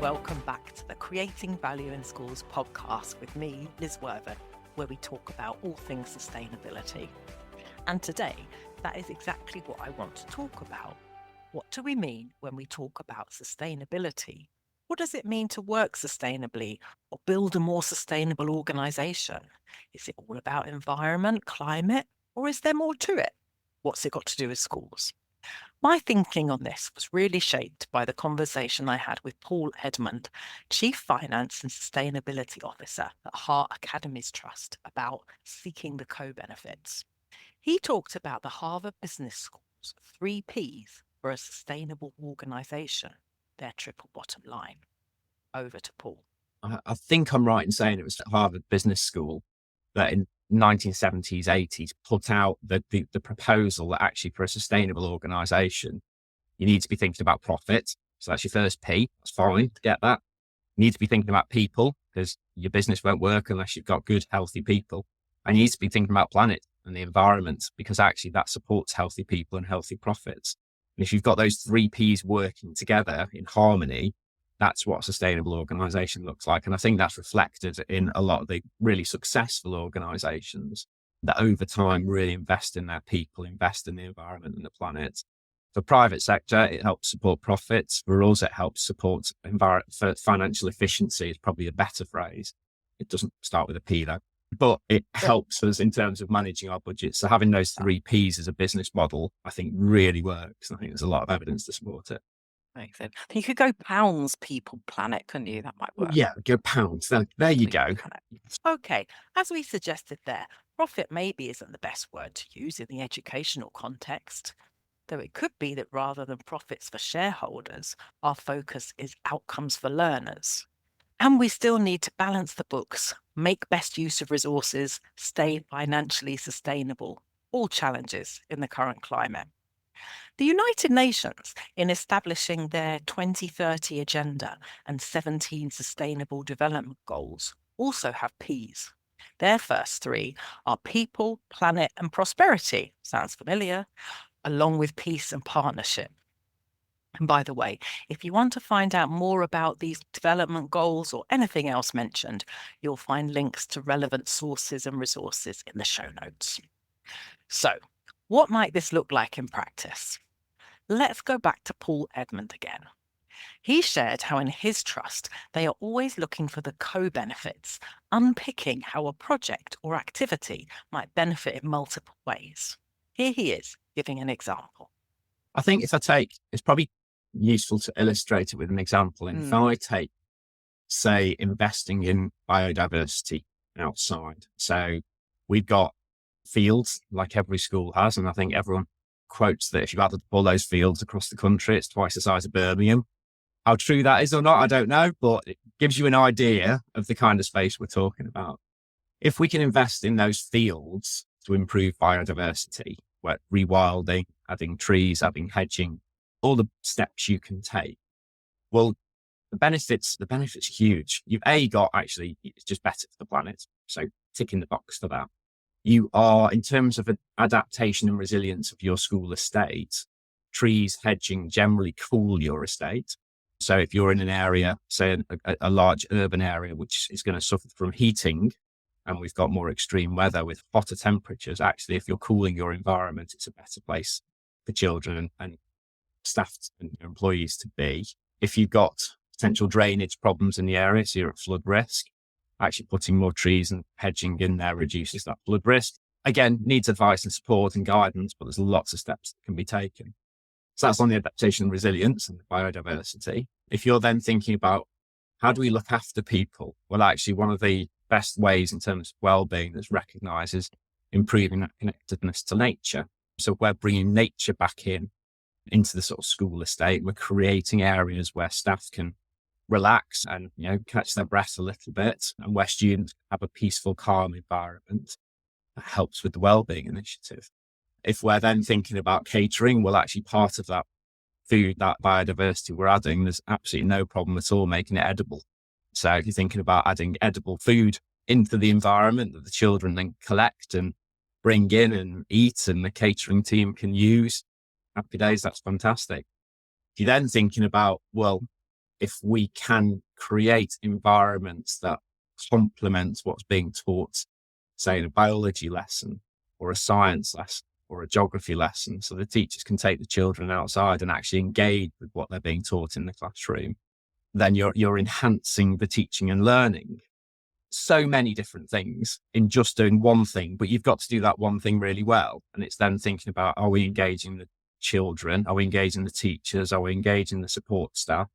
welcome back to the Creating Value in Schools podcast with me, Liz Worthen, where we talk about all things sustainability. And today, that is exactly what I want to talk about. What do we mean when we talk about sustainability? What does it mean to work sustainably or build a more sustainable organisation? Is it all about environment, climate, or is there more to it? What's it got to do with schools? My thinking on this was really shaped by the conversation I had with Paul Edmond, Chief Finance and Sustainability Officer at Heart Academies Trust, about seeking the co-benefits. He talked about the Harvard Business School's 3 Ps for a sustainable organisation, their triple bottom line. Over to Paul. I think I'm right in saying it was at Harvard Business School that in 1970s, 80s put out the proposal that actually for a sustainable organisation, you need to be thinking about profit. So that's your first P. That's fine to get that. You need to be thinking about people because your business won't work unless you've got good, healthy people. And you need to be thinking about planet and the environment because actually that supports healthy people and healthy profits. And if you've got those 3 Ps working together in harmony, that's what a sustainable organisation looks like. And I think that's reflected in a lot of the really successful organisations that over time really invest in their people, invest in the environment and the planet. For private sector, it helps support profits. For us, it helps support financial efficiency is probably a better phrase. It doesn't start with a P though, but it helps us in terms of managing our budget. So having those 3 Ps as a business model, I think really works. I think there's a lot of evidence to support it. Makes sense. You could go pounds, people, planet, couldn't you? That might work. Yeah, go pounds. There you go. Okay, as we suggested there, profit maybe isn't the best word to use in the educational context, though it could be that rather than profits for shareholders, our focus is outcomes for learners. And we still need to balance the books, make best use of resources, stay financially sustainable, all challenges in the current climate. The United Nations, in establishing their 2030 Agenda and 17 Sustainable Development Goals, also have Ps. Their first 3 are people, planet, and prosperity. Sounds familiar, along with peace and partnership. And by the way, if you want to find out more about these development goals or anything else mentioned, you'll find links to relevant sources and resources in the show notes. So, what might this look like in practice? Let's go back to Paul Edmond again. He shared how in his trust, they are always looking for the co-benefits, unpicking how a project or activity might benefit in multiple ways. Here he is, giving an example. I think it's probably useful to illustrate it with an example. And if I take, say, investing in biodiversity outside. So we've got fields like every school has, and I think everyone quotes that if you added all those fields across the country, it's twice the size of Birmingham. How true that is or not, I don't know, but it gives you an idea of the kind of space we're talking about. If we can invest in those fields to improve biodiversity, where rewilding, adding trees, adding hedging, all the steps you can take, well, the benefits are huge. You've got actually, it's just better for the planet. So ticking the box for that. You are, in terms of adaptation and resilience of your school estate, trees, hedging generally cool your estate. So if you're in an area, say a large urban area, which is going to suffer from heating, and we've got more extreme weather with hotter temperatures, actually, if you're cooling your environment, it's a better place for children and staff and employees to be. If you've got potential drainage problems in the area, so you're at flood risk, actually putting more trees and hedging in there reduces that flood risk. Again, needs advice and support and guidance, but there's lots of steps that can be taken. So that's on the adaptation and resilience and the biodiversity. If you're then thinking about how do we look after people? Well, actually, one of the best ways in terms of well-being that's recognised is improving that connectedness to nature. So we're bringing nature back into the sort of school estate. We're creating areas where staff can relax and, catch their breath a little bit, and where students have a peaceful, calm environment. That helps with the wellbeing initiative. If we're then thinking about catering, well, actually part of that food, that biodiversity we're adding, there's absolutely no problem at all making it edible. So if you're thinking about adding edible food into the environment that the children then collect and bring in and eat and the catering team can use, happy days, that's fantastic. If you're then thinking about, well, if we can create environments that complement what's being taught, say in a biology lesson or a science lesson or a geography lesson, so the teachers can take the children outside and actually engage with what they're being taught in the classroom, then you're enhancing the teaching and learning. So many different things in just doing one thing, but you've got to do that one thing really well. And it's then thinking about, are we engaging the children? Are we engaging the teachers? Are we engaging the support staff?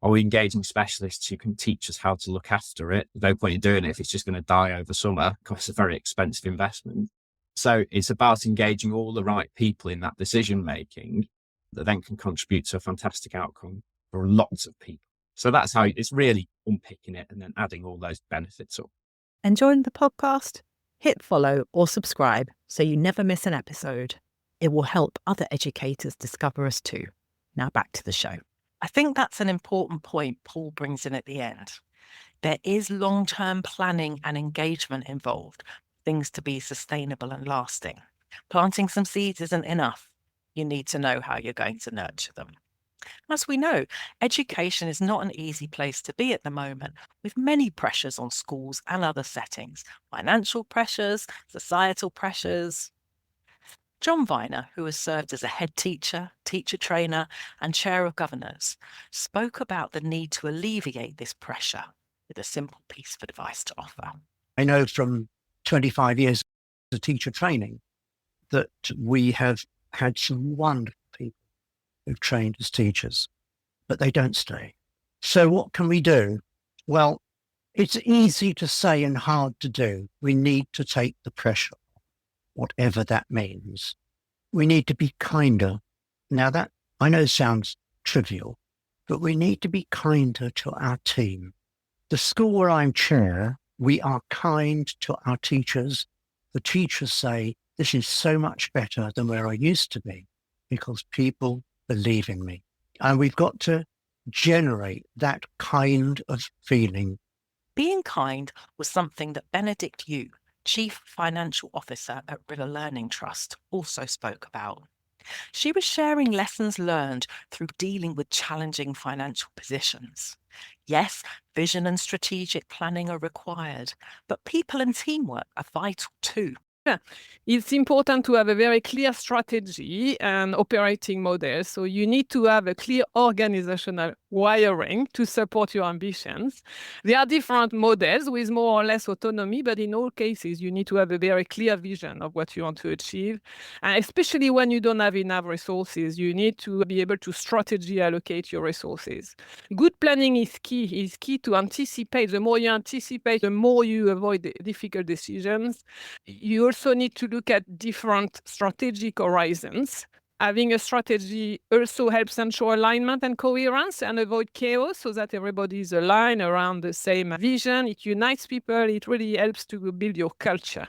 Are we engaging specialists who can teach us how to look after it? There's no point in doing it if it's just going to die over summer, because it's a very expensive investment. So it's about engaging all the right people in that decision making that then can contribute to a fantastic outcome for lots of people. So that's how it's really unpicking it and then adding all those benefits up. Enjoying the podcast? Hit follow or subscribe so you never miss an episode. It will help other educators discover us too. Now back to the show. I think that's an important point Paul brings in at the end. There is long-term planning and engagement involved, things to be sustainable and lasting. Planting some seeds isn't enough. You need to know how you're going to nurture them. As we know, education is not an easy place to be at the moment, with many pressures on schools and other settings, financial pressures, societal pressures. John Viner, who has served as a head teacher, teacher trainer, and chair of governors, spoke about the need to alleviate this pressure with a simple piece of advice to offer. I know from 25 years of teacher training that we have had some wonderful people who've trained as teachers, but they don't stay. So what can we do? Well, it's easy to say and hard to do. We need to take the pressure, whatever that means. We need to be kinder. Now that I know sounds trivial, but we need to be kinder to our team. The school where I'm chair, we are kind to our teachers. The teachers say, this is so much better than where I used to be because people believe in me. And we've got to generate that kind of feeling. Being kind was something that Benedict Yu, Chief Financial Officer at River Learning Trust, also spoke about. She was sharing lessons learned through dealing with challenging financial positions. Yes, vision and strategic planning are required, but people and teamwork are vital too. It's important to have a very clear strategy and operating model. So you need to have a clear organizational wiring to support your ambitions. There are different models with more or less autonomy, but in all cases, you need to have a very clear vision of what you want to achieve. And especially when you don't have enough resources, you need to be able to strategically allocate your resources. Good planning is key. It's key to anticipate. The more you anticipate, the more you avoid difficult decisions. You also need to look at different strategic horizons. Having a strategy also helps ensure alignment and coherence and avoid chaos so that everybody is aligned around the same vision. It unites people. It really helps to build your culture.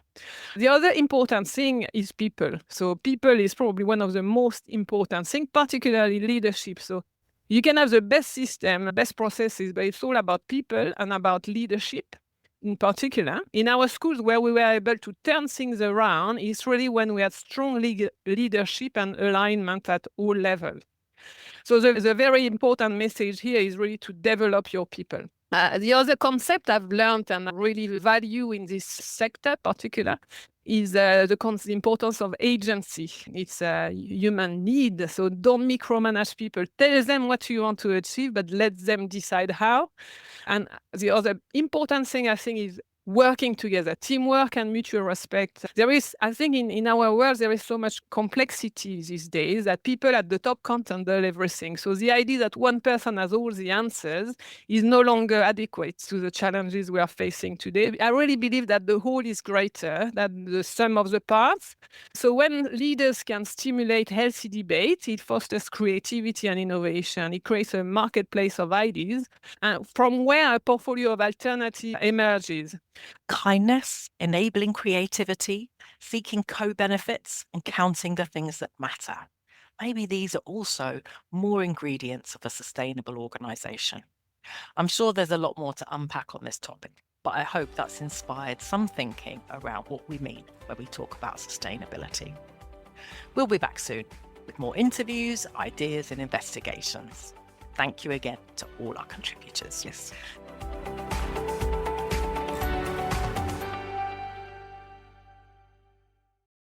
The other important thing is people. So people is probably one of the most important things, particularly leadership. So you can have the best system, best processes, but it's all about people and about leadership. In particular, in our schools where we were able to turn things around is really when we had strong leadership and alignment at all levels. So the very important message here is really to develop your people. The other concept I've learned and really value in this sector particular is the importance of agency. It's a human need. So don't micromanage people. Tell them what you want to achieve, but let them decide how. And the other important thing, I think, is working together, teamwork and mutual respect. There is, I think, in our world, there is so much complexity these days that people at the top can't handle everything. So the idea that one person has all the answers is no longer adequate to the challenges we are facing today. I really believe that the whole is greater than the sum of the parts. So when leaders can stimulate healthy debate, it fosters creativity and innovation. It creates a marketplace of ideas, and from where a portfolio of alternatives emerges. Kindness, enabling creativity, seeking co-benefits, and counting the things that matter. Maybe these are also more ingredients of a sustainable organisation. I'm sure there's a lot more to unpack on this topic, but I hope that's inspired some thinking around what we mean when we talk about sustainability. We'll be back soon with more interviews, ideas, and investigations. Thank you again to all our contributors. Yes.